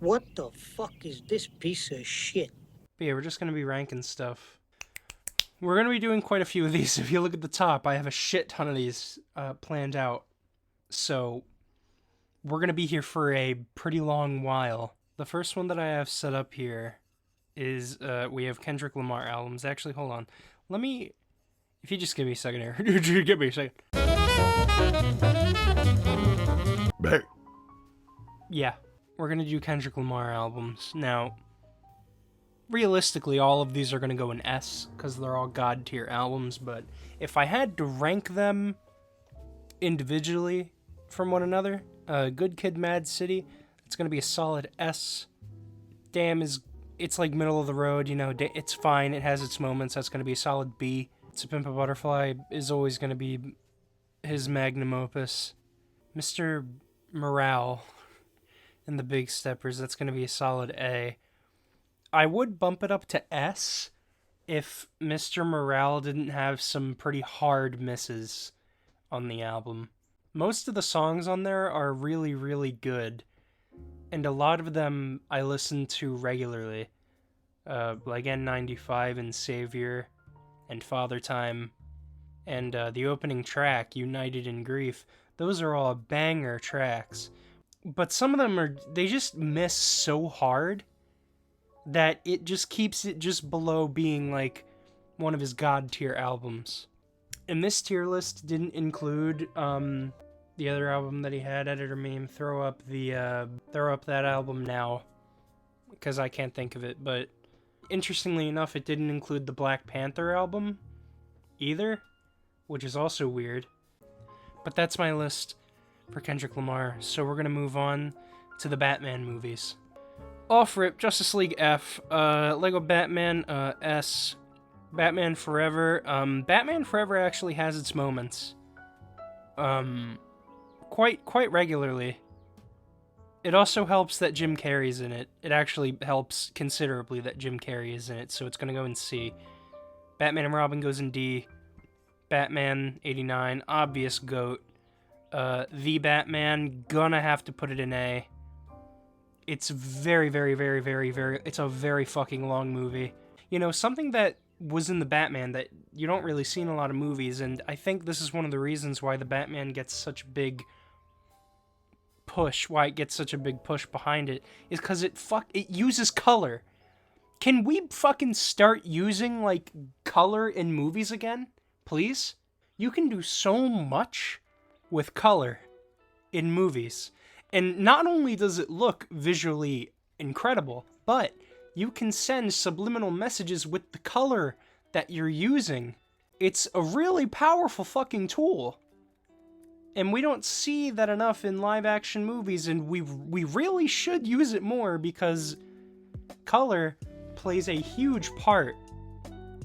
What the fuck is this piece of shit? But yeah, we're just going to be ranking stuff. We're going to be doing quite a few of these. If you look at the top, I have a shit ton of these planned out. So we're going to be here for a pretty long while. The first one that I have set up here is we have Kendrick Lamar albums. Actually, hold on. Let me, if you just give me a second here. Give me a second. Bang. Yeah, we're going to do Kendrick Lamar albums. Now, realistically, all of these are going to go in S because they're all god tier albums, but if I had to rank them individually from one another, Good Kid Mad City, it's going to be a solid S. Damn it's like middle of the road, it's fine, it has its moments, that's going to be a solid B. To Pimp a Butterfly is always going to be his magnum opus. Mr. Morale and the Big Steppers, that's going to be a solid A. I would bump it up to S if Mr. Morale didn't have some pretty hard misses on the album. Most of the songs on there are really, really good, and a lot of them I listen to regularly, like N95 and Savior and Father Time, and the opening track, United in Grief. Those are all banger tracks, but some of them they just miss so hard that it just keeps it just below being like one of his god tier albums. And this tier list didn't include the other album that he had, Editor Meme, throw up that album now, because I can't think of it. But interestingly enough, it didn't include the Black Panther album either, which is also weird. But that's my list for Kendrick Lamar, so we're gonna move on to the Batman movies. Off rip, Justice League F, Lego Batman S, Batman Forever. Batman Forever actually has its moments. Quite regularly. It also helps that Jim Carrey's in it. It actually helps considerably that Jim Carrey is in it, so it's gonna go in C. Batman and Robin goes in D. Batman 89, obvious GOAT. The Batman, gonna have to put it in A. It's very, very, very, very, very, it's a very fucking long movie. Something that was in the Batman that you don't really see in a lot of movies, and I think this is one of the reasons why the Batman gets such a big push, behind it, is because it uses color. Can we fucking start using, color in movies again? Please? You can do so much with color in movies. And not only does it look visually incredible, but you can send subliminal messages with the color that you're using. It's a really powerful fucking tool. And we don't see that enough in live action movies, and we really should use it more because color plays a huge part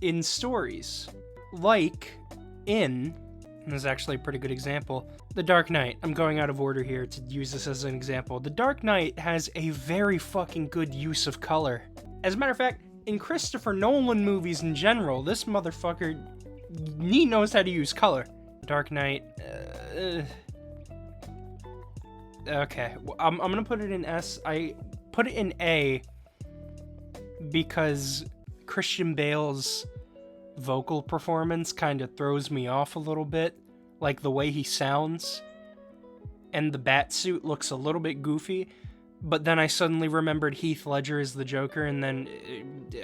in stories. Like in, and this is actually a pretty good example, The Dark Knight. I'm going out of order here to use this as an example. The Dark Knight has a very fucking good use of color. As a matter of fact, in Christopher Nolan movies in general, this motherfucker, he knows how to use color. Dark Knight, okay, I'm gonna put it in S. I put it in A because Christian Bale's vocal performance kind of throws me off a little bit. Like the way he sounds, and the bat suit looks a little bit goofy, but then I suddenly remembered Heath Ledger as the Joker, and then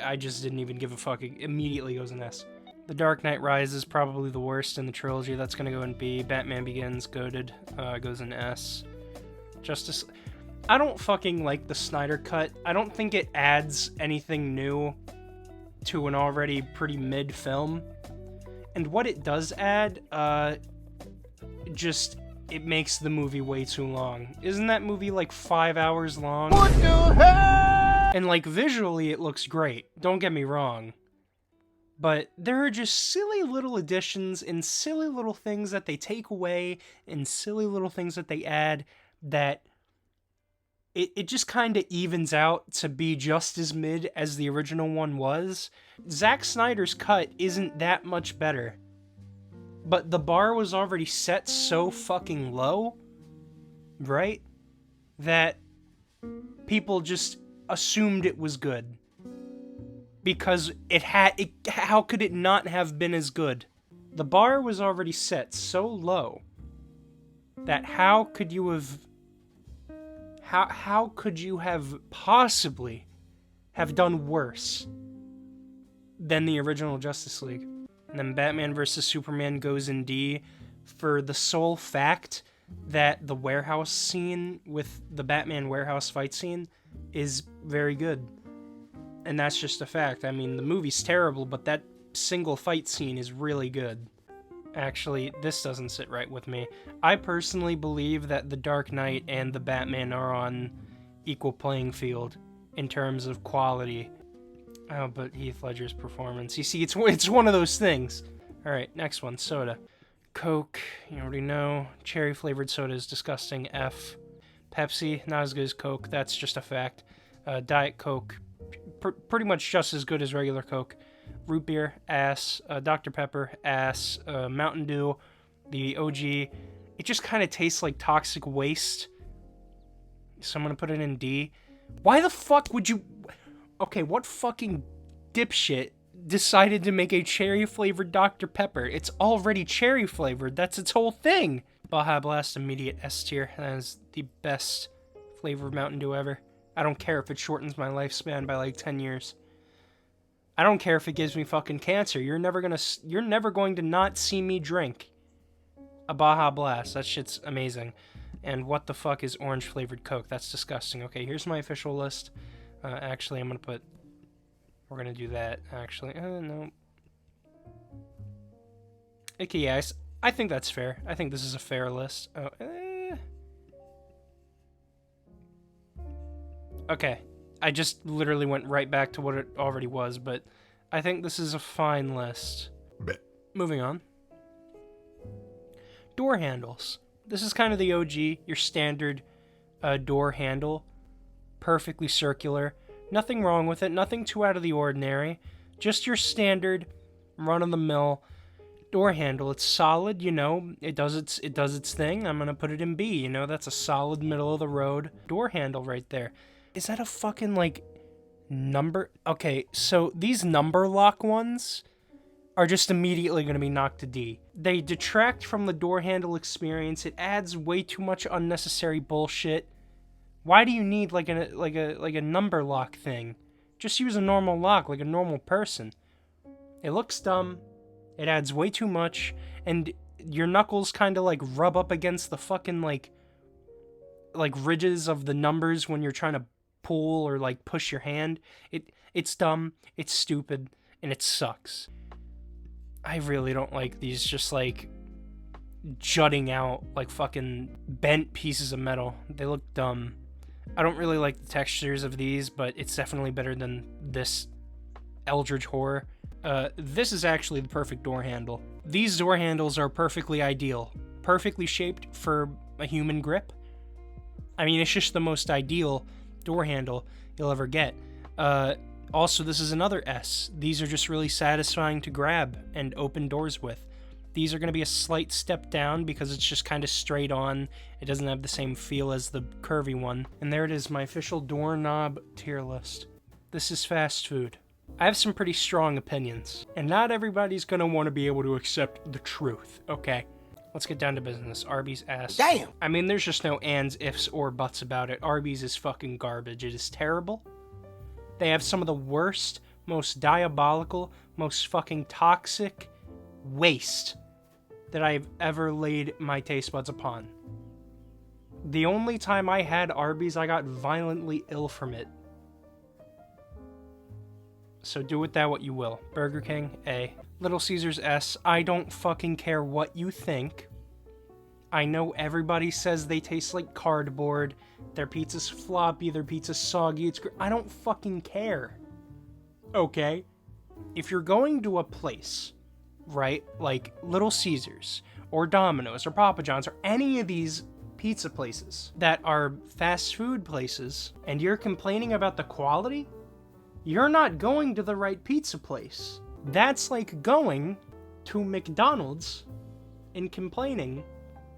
I just didn't even give a fuck. It immediately goes in S. The Dark Knight Rises is probably the worst in the trilogy. That's gonna go in B. Batman Begins, goated, goes in S. Justice... I don't fucking like the Snyder Cut. I don't think it adds anything new to an already pretty mid film. And what it does add, it makes the movie way too long. Isn't that movie 5 hours long? What the hell? And visually it looks great, don't get me wrong. But there are just silly little additions and silly little things that they take away and silly little things that they add that it just kind of evens out to be just as mid as the original one was. Zack Snyder's cut isn't that much better. But the bar was already set so fucking low, right? That people just assumed it was good. Because how could it not have been as good? The bar was already set so low that how could you have possibly have done worse than the original Justice League? And then Batman vs. Superman goes in D for the sole fact that the warehouse scene with the Batman warehouse fight scene is very good. And that's just a fact. I mean, the movie's terrible, but that single fight scene is really good. Actually, this doesn't sit right with me. I personally believe that The Dark Knight and the Batman are on equal playing field in terms of quality. Oh, but Heath Ledger's performance. You see, it's one of those things. Alright, next one, soda. Coke, you already know. Cherry-flavored soda is disgusting, F. Pepsi, not as good as Coke, that's just a fact. Diet Coke, pretty much just as good as regular Coke. Root beer, ass. Dr. Pepper, ass. Mountain Dew, the OG. It just kind of tastes like toxic waste. So I'm gonna put it in D. Why the fuck would you... Okay, what fucking dipshit decided to make a cherry-flavored Dr. Pepper? It's already cherry-flavored. That's its whole thing. Baja Blast, immediate S tier. That is the best flavor of Mountain Dew ever. I don't care if it shortens my lifespan by like 10 years. I don't care if it gives me fucking cancer. You're never going to not see me drink a Baja Blast. That shit's amazing. And what the fuck is orange-flavored Coke? That's disgusting. Okay, here's my official list. Actually, I'm gonna put... We're gonna do that, actually. No. Okay, yes. I think that's fair. I think this is a fair list. Oh, Okay. I just literally went right back to what it already was, but I think this is a fine list. Bet. Moving on. Door handles. This is kind of the OG, your standard door handle. Perfectly circular. Nothing wrong with it. Nothing too out of the ordinary. Just your standard run-of-the-mill door handle. It's solid, you know. It does its thing. I'm gonna put it in B. You know, that's a solid middle-of-the-road door handle right there. Is that a fucking, like, number? Okay, so these number lock ones are just immediately going to be knocked to D. They detract from the door handle experience. It adds way too much unnecessary bullshit. Why do you need like a number lock thing? Just use a normal lock like a normal person. It looks dumb. It adds way too much, and your knuckles kind of like rub up against the fucking like ridges of the numbers when you're trying to pull or like push your hand. It's dumb, it's stupid, and it sucks. I really don't like these just like jutting out like fucking bent pieces of metal. They look dumb. I don't really like the textures of these, but it's definitely better than this Eldritch Horror. This is actually the perfect door handle. These door handles are perfectly ideal, perfectly shaped for a human grip. I mean, it's just the most ideal door handle you'll ever get. Also, this is another S. These are just really satisfying to grab and open doors with. These are going to be a slight step down because it's just kind of straight on. It doesn't have the same feel as the curvy one. And there it is, my official doorknob tier list. This is fast food. I have some pretty strong opinions, and not everybody's going to want to be able to accept the truth, okay? Let's get down to business. Arby's ass. Damn! I mean, there's just no ands, ifs, or buts about it. Arby's is fucking garbage. It is terrible. They have some of the worst, most diabolical, most fucking toxic waste that I've ever laid my taste buds upon. The only time I had Arby's, I got violently ill from it. So do with that what you will. Burger King, A. Little Caesars, S. I don't fucking care what you think. I know everybody says they taste like cardboard. Their pizza's floppy, their pizza's soggy. I don't fucking care. Okay? If you're going to a place, right, like Little Caesars, or Domino's, or Papa John's, or any of these pizza places that are fast food places, and you're complaining about the quality, you're not going to the right pizza place. That's like going to McDonald's and complaining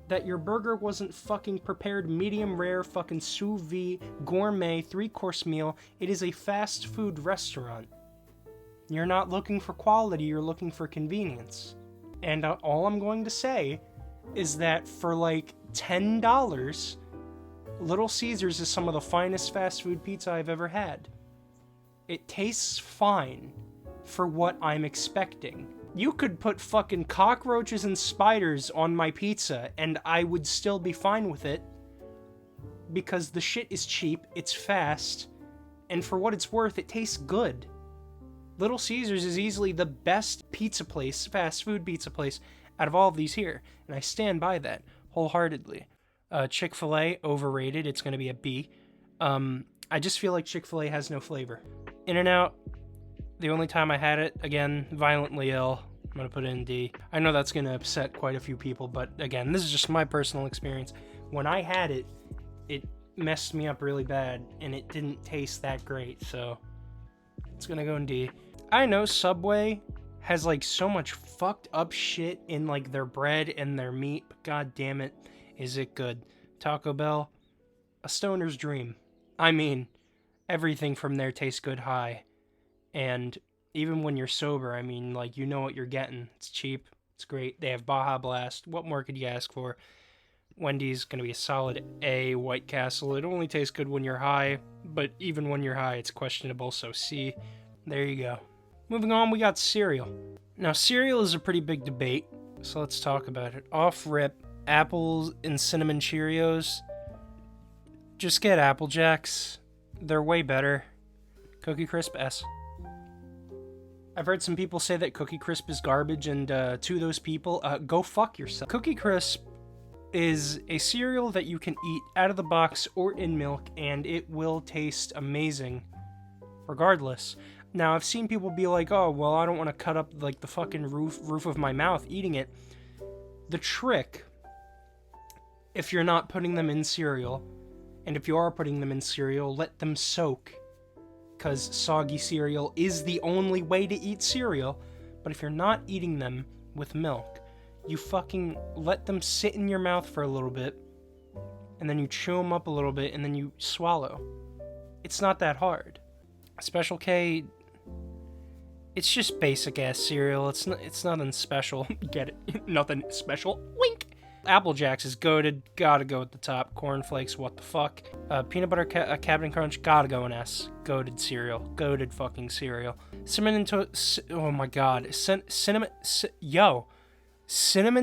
that your burger wasn't fucking prepared medium rare, fucking sous vide, gourmet, 3-course meal. It is a fast food restaurant. You're not looking for quality, you're looking for convenience. And all I'm going to say is that for like $10, Little Caesars is some of the finest fast food pizza I've ever had. It tastes fine for what I'm expecting. You could put fucking cockroaches and spiders on my pizza and I would still be fine with it because the shit is cheap, it's fast, and for what it's worth, it tastes good. Little Caesars is easily the best pizza place, fast food pizza place, out of all of these here, and I stand by that wholeheartedly. Chick-fil-A, overrated, it's going to be a B. I just feel like Chick-fil-A has no flavor. In-N-Out, the only time I had it, again, violently ill. I'm going to put it in D. I know that's going to upset quite a few people, but again, this is just my personal experience. When I had it, it messed me up really bad, and it didn't taste that great, so it's going to go in D. I know Subway has like so much fucked up shit in like their bread and their meat, but god damn it, is it good. Taco Bell, a stoner's dream. I mean, everything from there tastes good high. And even when you're sober, I mean, like, you know what you're getting. It's cheap. It's great. They have Baja Blast. What more could you ask for? Wendy's going to be a solid A. White Castle. It only tastes good when you're high, but even when you're high, it's questionable, so C. There you go. Moving on, we got cereal. Now, cereal is a pretty big debate, so let's talk about it. Off rip, apples and cinnamon Cheerios. Just get Apple Jacks. They're way better. Cookie Crisp, S. I've heard some people say that Cookie Crisp is garbage, and to those people, go fuck yourself. Cookie Crisp is a cereal that you can eat out of the box or in milk, and it will taste amazing regardless. Now, I've seen people be like, oh, well, I don't want to cut up like the fucking roof of my mouth eating it. The trick, if you're not putting them in cereal, and if you are putting them in cereal, let them soak. Because soggy cereal is the only way to eat cereal. But if you're not eating them with milk, you fucking let them sit in your mouth for a little bit, and then you chew them up a little bit, and then you swallow. It's not that hard. Special K, it's just basic ass cereal. It's nothing special. Get it? Nothing special. Wink. Apple Jacks is goated. Gotta go at the top. Cornflakes, what the fuck? Peanut Butter Captain Crunch, gotta go in S. Goated cereal. Goated fucking cereal. Cinnamon Toast. Oh my god. Cinnamon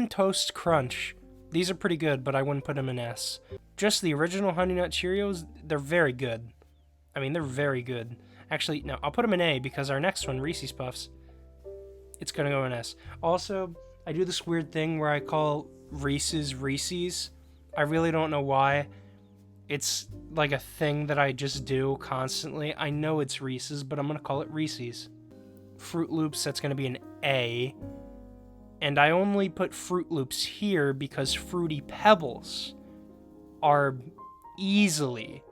Toast Crunch. These are pretty good, but I wouldn't put them in S. Just the original Honey Nut Cheerios, they're very good. I mean, they're very good. Actually, no, I'll put them in A because our next one, Reese's Puffs, it's gonna go in S. Also, I do this weird thing where I call Reese's. I really don't know why. It's like a thing that I just do constantly. I know it's Reese's, but I'm gonna call it Reese's. Fruit Loops, that's gonna be an A. And I only put Fruit Loops here because Fruity Pebbles are easily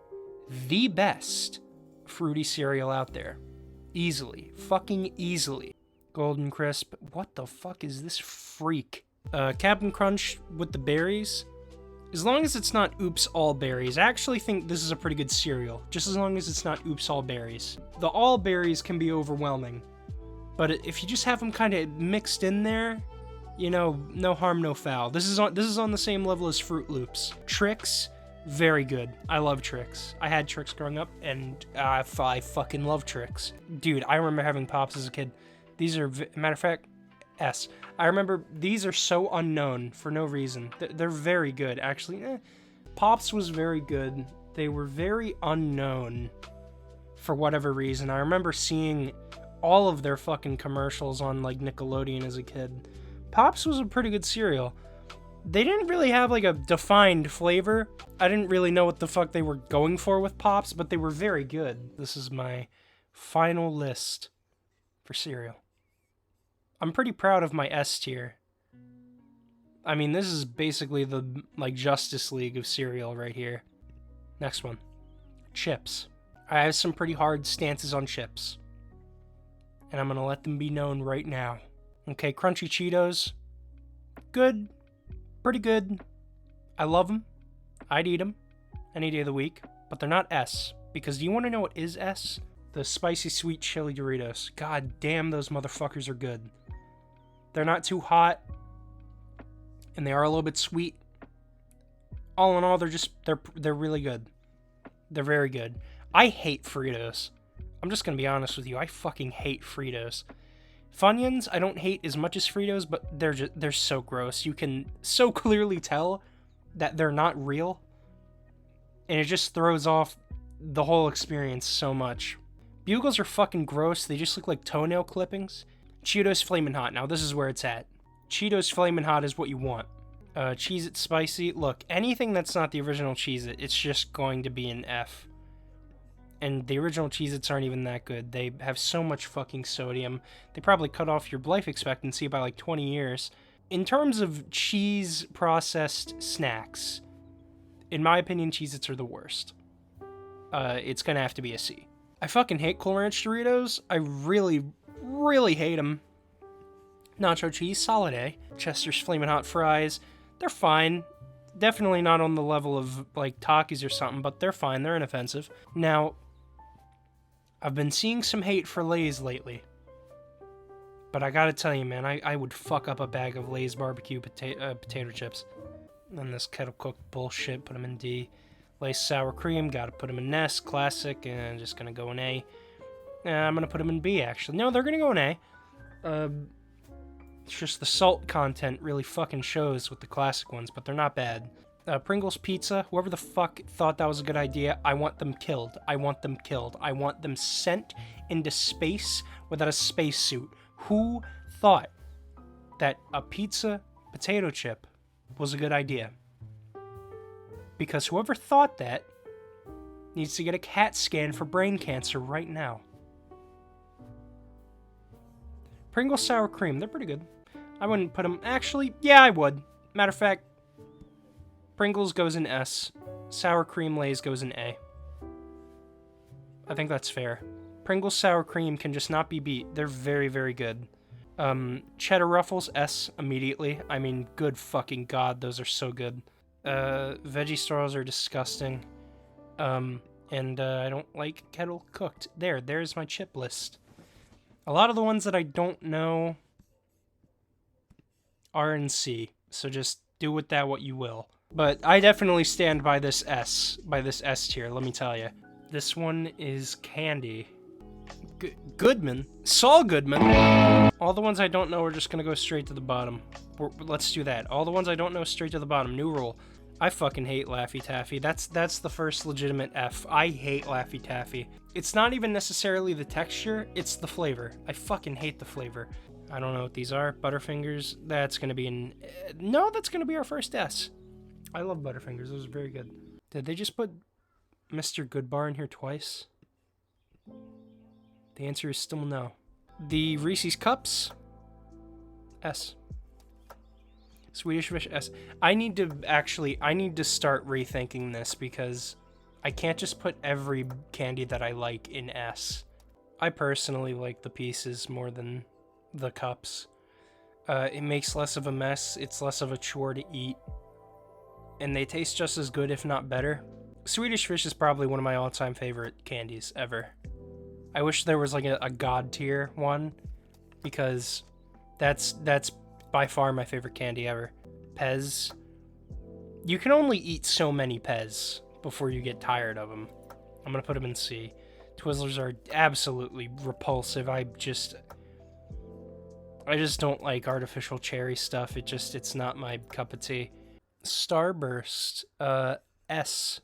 the best fruity cereal out there. Easily. Fucking easily. Golden Crisp. What the fuck is this freak? Captain Crunch with the berries. As long as it's not Oops All Berries. I actually think this is a pretty good cereal. Just as long as it's not Oops All Berries. The all berries can be overwhelming. But if you just have them kind of mixed in there, you know, no harm, no foul. This is on the same level as Fruit Loops. Trix, very good. I love Trix. I had Trix growing up, and I fucking love Trix. Dude, I remember having Pops as a kid. These are, matter of fact, S. I remember these are so unknown for no reason. They're very good, actually. Pops was very good. They were very unknown for whatever reason. I remember seeing all of their fucking commercials on like Nickelodeon as a kid. Pops was a pretty good cereal. They didn't really have like a defined flavor. I didn't really know what the fuck they were going for with Pops, but they were very good. This is my final list for cereal. I'm pretty proud of my S tier. I mean, this is basically the like Justice League of cereal right here. Next one. Chips. I have some pretty hard stances on chips, and I'm gonna let them be known right now. Okay, Crunchy Cheetos. Good. Pretty good. I love them. I'd eat them any day of the week, but they're not S. Because do you want to know what is S? The spicy sweet chili Doritos. God damn, those motherfuckers are good. They're not too hot, and they are a little bit sweet. All in all, they're really good. They're very good. I hate Fritos. I'm just gonna be honest with you. I fucking hate Fritos. Funyuns, I don't hate as much as Fritos, but they're so gross. You can so clearly tell that they're not real, and it just throws off the whole experience so much. Bugles are fucking gross. They just look like toenail clippings. Cheetos Flamin' Hot. Now this is where it's at. Cheetos Flamin' Hot is what you want. Cheez-It Spicy. Look, anything that's not the original Cheez-It, it's just going to be an F. And the original Cheez-Its aren't even that good. They have so much fucking sodium. They probably cut off your life expectancy by like 20 years. In terms of cheese-processed snacks, in my opinion, Cheez-Its are the worst. It's gonna have to be a C. I fucking hate Cool Ranch Doritos. I really, really hate them. Nacho cheese, solid A. Chester's Flamin' Hot fries, they're fine. Definitely not on the level of, like, Takis or something, but they're fine. They're inoffensive. Now, I've been seeing some hate for Lay's lately. But I gotta tell you, man, I would fuck up a bag of Lay's barbecue potato chips. And this kettle cooked bullshit, put them in D. Lay's sour cream, gotta put them in S, classic, and just gonna go in A. I'm gonna put them in B, actually. No, they're gonna go in A. It's just the salt content really fucking shows with the classic ones, but they're not bad. Pringles Pizza, whoever the fuck thought that was a good idea, I want them killed. I want them killed. I want them sent into space without a spacesuit. Who thought that a pizza potato chip was a good idea? Because whoever thought that needs to get a CAT scan for brain cancer right now. Pringles Sour Cream, they're pretty good. I wouldn't put them... Actually, yeah, I would. Matter of fact, Pringles goes in S. Sour Cream Lay's goes in A. I think that's fair. Pringles Sour Cream can just not be beat. They're very, very good. Cheddar Ruffles, S immediately. I mean, good fucking god, those are so good. Veggie straws are disgusting. And I don't like kettle cooked. There's my chip list. A lot of the ones that I don't know are in C, so just do with that what you will. But I definitely stand by this S tier, let me tell you. This one is candy. Goodman? Saul Goodman? All the ones I don't know are just gonna go straight to the bottom. Let's do that. All the ones I don't know, straight to the bottom. New rule. I fucking hate Laffy Taffy. That's the first legitimate F. I hate Laffy Taffy. It's not even necessarily the texture, it's the flavor. I fucking hate the flavor. I don't know what these are. Butterfingers, that's gonna be an... No, that's gonna be our first S. I love Butterfingers, those are very good. Did they just put Mr. Goodbar in here twice? The answer is still no. The Reese's Cups, S. Swedish Fish, S. I need to start rethinking this because I can't just put every candy that I like in S. I personally like the pieces more than the cups. It makes less of a mess, it's less of a chore to eat, and they taste just as good, if not better. Swedish Fish is probably one of my all-time favorite candies ever. I wish there was like a god tier one, because that's by far my favorite candy ever. Pez. You can only eat so many Pez before you get tired of them. I'm gonna put them in C. Twizzlers are absolutely repulsive. I just don't like artificial cherry stuff. It's not my cup of tea. Starburst, S.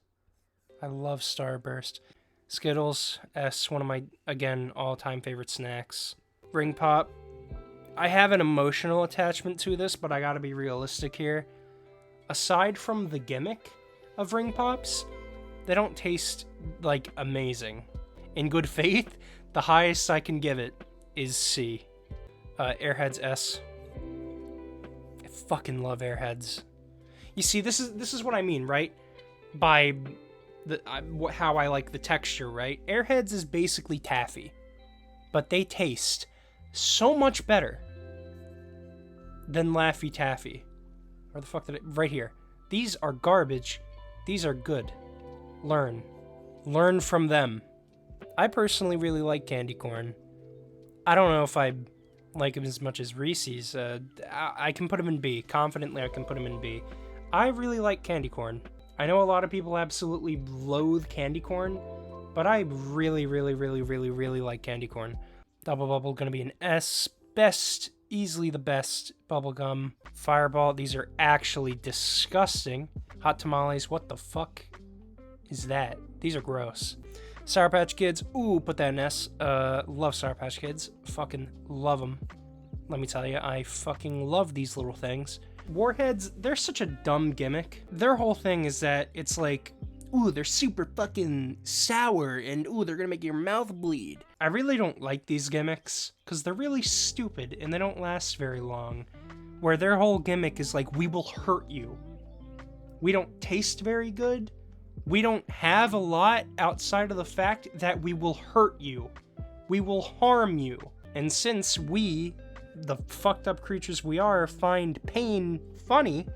I love Starburst. Skittles, S, one of my, again, all-time favorite snacks. Ring Pop. I have an emotional attachment to this, but I gotta be realistic here. Aside from the gimmick of Ring Pops, they don't taste, like, amazing. In good faith, the highest I can give it is C. Airheads, S. I fucking love Airheads. You see, this is what I mean, right? By how I like the texture, right? Airheads is basically taffy, but they taste so much better than Laffy Taffy. Where the fuck did it? Right here. These are garbage. These are good. Learn. Learn from them. I personally really like candy corn. I don't know if I like them as much as Reese's. I can put them in B. Confidently, I can put them in B. I really like candy corn. I know a lot of people absolutely loathe candy corn, but I really, really, really, really, really like candy corn. Double Bubble gonna be an S. Best, easily the best bubblegum. Fireball, these are actually disgusting. Hot tamales, what the fuck is that? These are gross. Sour Patch Kids, ooh, put that in S. Love Sour Patch Kids. Fucking love them. Let me tell you, I fucking love these little things. Warheads, they're such a dumb gimmick. Their whole thing is that it's like, ooh, they're super fucking sour, and ooh, they're gonna make your mouth bleed. I really don't like these gimmicks, because they're really stupid, and they don't last very long. Where their whole gimmick is like, we will hurt you. We don't taste very good. We don't have a lot outside of the fact that we will hurt you. We will harm you. And since we, the fucked up creatures we are, find pain funny,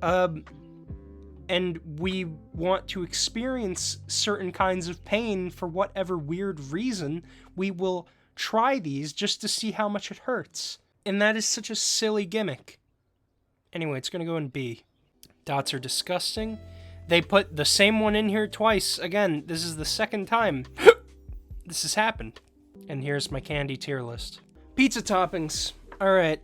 and we want to experience certain kinds of pain for whatever weird reason, we will try these just to see how much it hurts. And that is such a silly gimmick. Anyway, it's gonna go in B. Dots are disgusting. They put the same one in here twice. Again, this is the second time this has happened. And here's my candy tier list. Pizza toppings. Alright.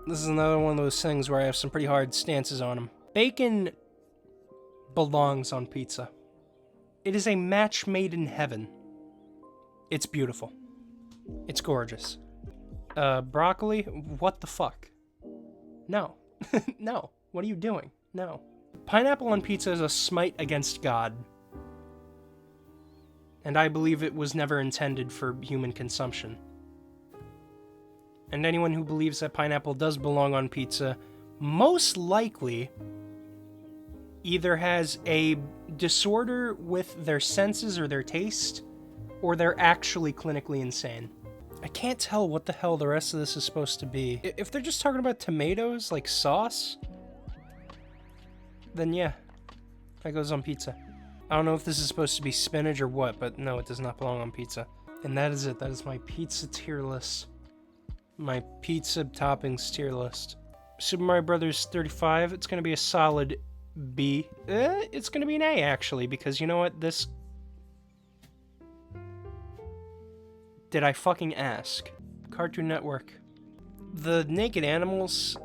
This is another one of those things where I have some pretty hard stances on them. Bacon belongs on pizza. It is a match made in heaven. It's beautiful. It's gorgeous. Broccoli, what the fuck? No. No. What are you doing? No. Pineapple on pizza is a smite against God. And I believe it was never intended for human consumption. And anyone who believes that pineapple does belong on pizza most likely either has a disorder with their senses or their taste, or they're actually clinically insane. I can't tell what the hell the rest of this is supposed to be. If they're just talking about tomatoes, like sauce, then yeah, that goes on pizza. I don't know if this is supposed to be spinach or what, but no, it does not belong on pizza. And that is it. That is my pizza tier list. My pizza toppings tier list. Super Mario Brothers 35, it's going to be a solid B. It's going to be an A, actually, because you know what? This... Did I fucking ask? Cartoon Network. The Naked Animals...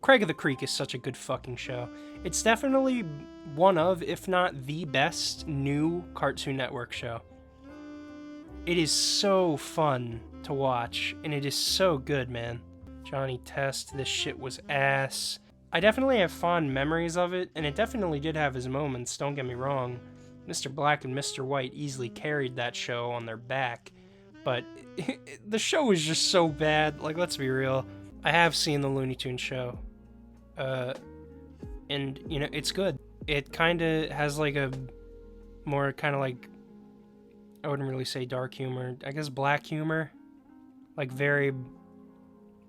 Craig of the Creek is such a good fucking show. It's definitely one of, if not the best, new Cartoon Network show. It is so fun to watch, and it is so good, man. Johnny Test, this shit was ass. I definitely have fond memories of it, and it definitely did have its moments, don't get me wrong. Mr. Black and Mr. White easily carried that show on their back, but the show was just so bad, like, let's be real. I have seen the Looney Tunes show, and, you know, it's good. It kind of has, like, a more kind of, like, I wouldn't really say dark humor, I guess black humor, like,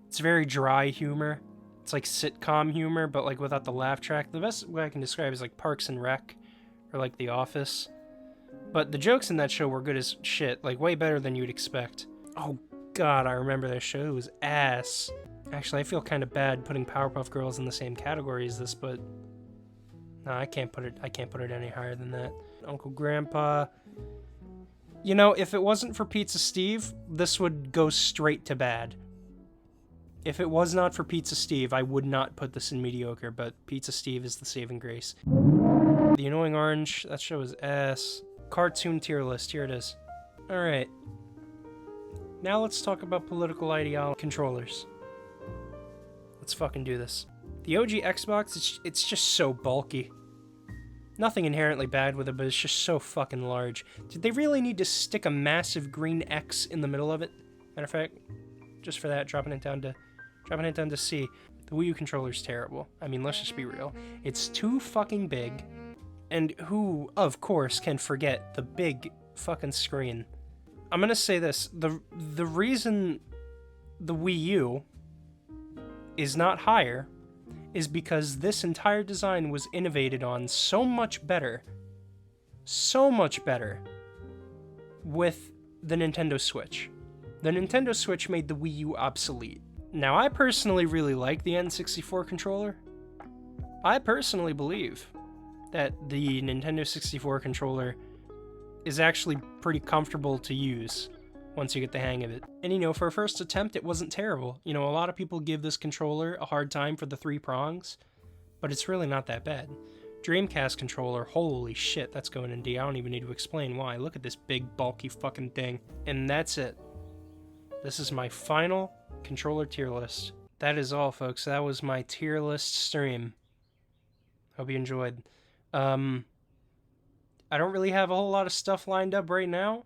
it's very dry humor. It's like sitcom humor, but, like, without the laugh track. The best way I can describe is, like, Parks and Rec, or, like, The Office. But the jokes in that show were good as shit, like, way better than you'd expect. Oh, God, I remember that show. It was ass. Actually, I feel kind of bad putting Powerpuff Girls in the same category as this, but no, I can't put it any higher than that. Uncle Grandpa. You know, if it wasn't for Pizza Steve, this would go straight to bad. If it was not for Pizza Steve, I would not put this in mediocre, but Pizza Steve is the saving grace. The Annoying Orange, that show is ass. Cartoon tier list, here it is. Alright. Now let's talk about political ideology controllers. Let's fucking do this. The OG Xbox, it's just so bulky. Nothing inherently bad with it, but it's just so fucking large. Did they really need to stick a massive green X in the middle of it? Matter of fact, just for that, dropping it down to C. The Wii U controller's terrible. I mean, let's just be real. It's too fucking big. And who, of course, can forget the big fucking screen? I'm gonna say this. The reason the Wii U is not higher is because this entire design was innovated on so much better with the Nintendo Switch. The Nintendo Switch made the Wii U obsolete. Now, I personally really like the N64 controller. I personally believe that the Nintendo 64 controller is actually pretty comfortable to use once you get the hang of it. And you know, for a first attempt, it wasn't terrible. You know, a lot of people give this controller a hard time for the 3 prongs, but it's really not that bad. Dreamcast controller, holy shit, that's going in D. I don't even need to explain why. Look at this big, bulky fucking thing. And that's it. This is my final controller tier list. That is all, folks. That was my tier list stream. Hope you enjoyed. I don't really have a whole lot of stuff lined up right now.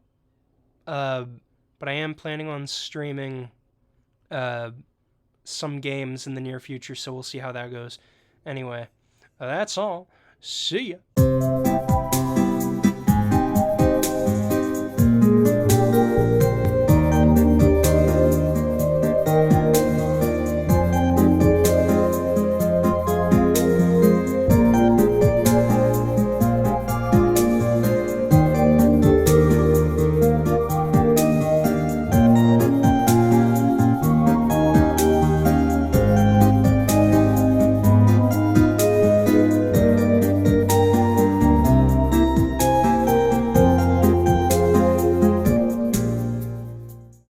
But I am planning on streaming some games in the near future, so we'll see how that goes. Anyway, that's all. See ya.